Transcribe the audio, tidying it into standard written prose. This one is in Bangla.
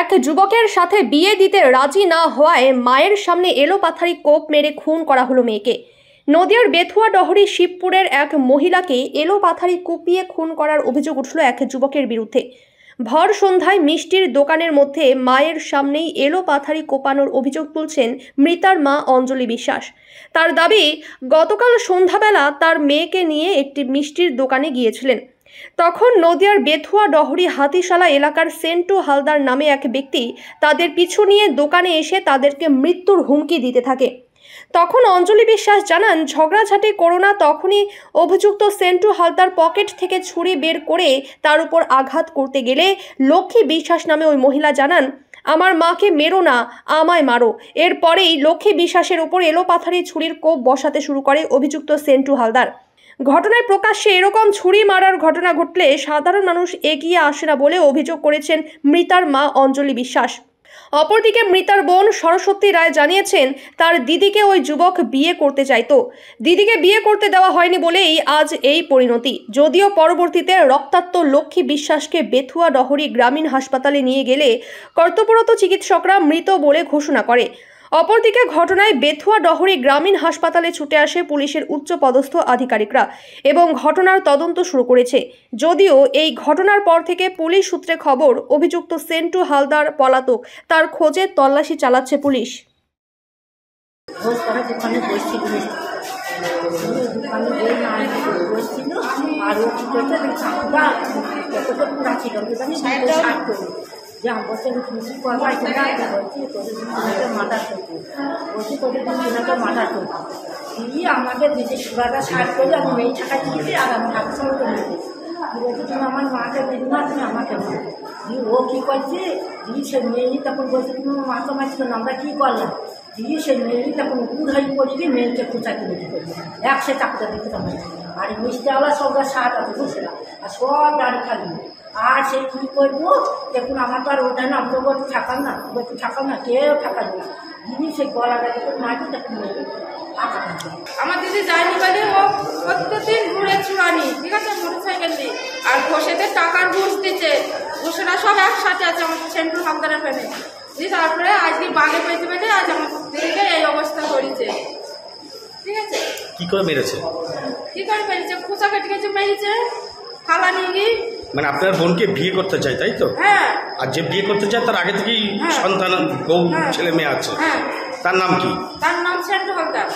এক যুবকের সাথে বিয়ে দিতে রাজি না হওয়ায় মায়ের সামনে এলোপাথারি কোপ মেরে খুন করা হলো মেয়েকে। নদিয়ার বেথুয়া ডহরি শিবপুরের এক মহিলাকে এলোপাথারি কুপিয়ে খুন করার অভিযোগ উঠল এক যুবকের বিরুদ্ধে। ভর সন্ধ্যায় মিষ্টির দোকানের মধ্যে মায়ের সামনেই এলোপাথারি কোপানোর অভিযোগ তুলছেন মৃতার মা অঞ্জলি বিশ্বাস। তার দাবি, গতকাল সন্ধ্যাবেলা তার মেয়েকে নিয়ে একটি মিষ্টির দোকানে গিয়েছিলেন। তখন নদিয়ার বেথুয়া ডহরি হাতিশালা এলাকার সেন্টু হালদার নামে এক ব্যক্তি তাদের পিছু নিয়ে দোকানে এসে তাদেরকে মৃত্যুর হুমকি দিতে থাকে। তখন অঞ্জলি বিশ্বাস জানান, ঝগড়াঝাটি করোনা তখনই অভিযুক্ত সেন্টু হালদার পকেট থেকে ছুরি বের করে তার উপর আঘাত করতে গেলে লক্ষ্মী বিশ্বাস নামে ওই মহিলা জানান, আমার মাকে মেরো না, আমায় মারো। এরপরেই লক্ষ্মী বিশ্বাসের উপর এলোপাথারি ছুরির কোপ বসাতে শুরু করে অভিযুক্ত সেন্টু হালদার। ঘটনায় প্রকাশ্যে এরকম ছুরি মারার ঘটনা ঘটলে সাধারণ মানুষ এগিয়ে আসে না বলে অভিযোগ করেছেন মৃতার মা অঞ্জলি বিশ্বাস। অপরদিকে মৃতার বোন সরস্বতী রায় জানিয়েছেন, তার দিদিকে ওই যুবক বিয়ে করতে চাইতো। দিদিকে বিয়ে করতে দেওয়া হয়নি বলেই আজ এই পরিণতি। যদিও পরবর্তীতে রক্তাক্ত লক্ষ্মী বিশ্বাসকে বেথুয়া ডহরি গ্রামীণ হাসপাতালে নিয়ে গেলে কর্তব্যরত চিকিৎসকরা মৃত বলে ঘোষণা করে। অপরদিকে ঘটনায় বেথুয়া ডহরি গ্রামীণ হাসপাতালে ছুটে আসে পুলিশের উচ্চপদস্থ আধিকারিকরা এবং ঘটনার তদন্ত শুরু করেছে। যদিও এই ঘটনার পর থেকে পুলিশ সূত্রে খবর, অভিযুক্ত সেন্টু হালদার পলাতক। তার খোঁজে তল্লাশি চালাচ্ছে পুলিশ। যে বছর খুশি করবো বলছি তোদের মাথা ঠুকু বলছি তোদের মাথা ঠুকু দিয়ে আমাকে দিদি সুরাটা সার করে আমি মেয়ে ছাকা দিয়েছি আর আমি হাতের সঙ্গে করে দিয়েছি। বলছি তুমি আমার মাকে দিদি না, তুমি আমাকে মারো। দিয়ে ও কী করছে, দিয়ে সে মেয়েই তখন বলছে তুমি আমার মাকে মারছি না, আমরা কী করলাম। দিয়ে সেই মেয়েই তখন উধাই করে গিয়ে মেয়েকে খোঁচা কিনে দিতে একশো চাকরিটা দিতে পারে। আর মিষ্টিওয়ালা সবটা সার আছে বুঝলাম, আর সব দাঁড়ি খালি। আর সে কী করবো দেখুন, আমার তো আর ওটা না, আমরা একটু থাকাল না কেউ থাকাল না। দিদি সেই গলাটা দেখে মাটি তখন আমার দিদি যায়নি বলে ও প্রত্যেকদিন ঘুরে চুরানি, ঠিক আছে, মোটরসাইকেল দিয়ে। আর ঘোষেদের টাকার ঘুষ দিচ্ছে, ঘোষেরা সব একসাথে আছে আমার সেন্টু হালদারের ফেলে দিয়ে। তারপরে আজকে বাগে পেতে পেতে আজ আমার দিদিকে এই অবস্থা করেছে, ঠিক আছে। কি করে মেরেছে? খোঁচা কেটে গেছে, মেরেছে থালা নিয়ে গিয়ে। মানে আপনার বোনকে বিয়ে করতে চাই, তাই তো? হ্যাঁ। আর যে বিয়ে করতে চায় তার আগে থেকেই সন্তান, বউ, ছেলে মেয়ে আছে। হ্যাঁ। তার নাম কি? তার নাম সেন্টু হালদার।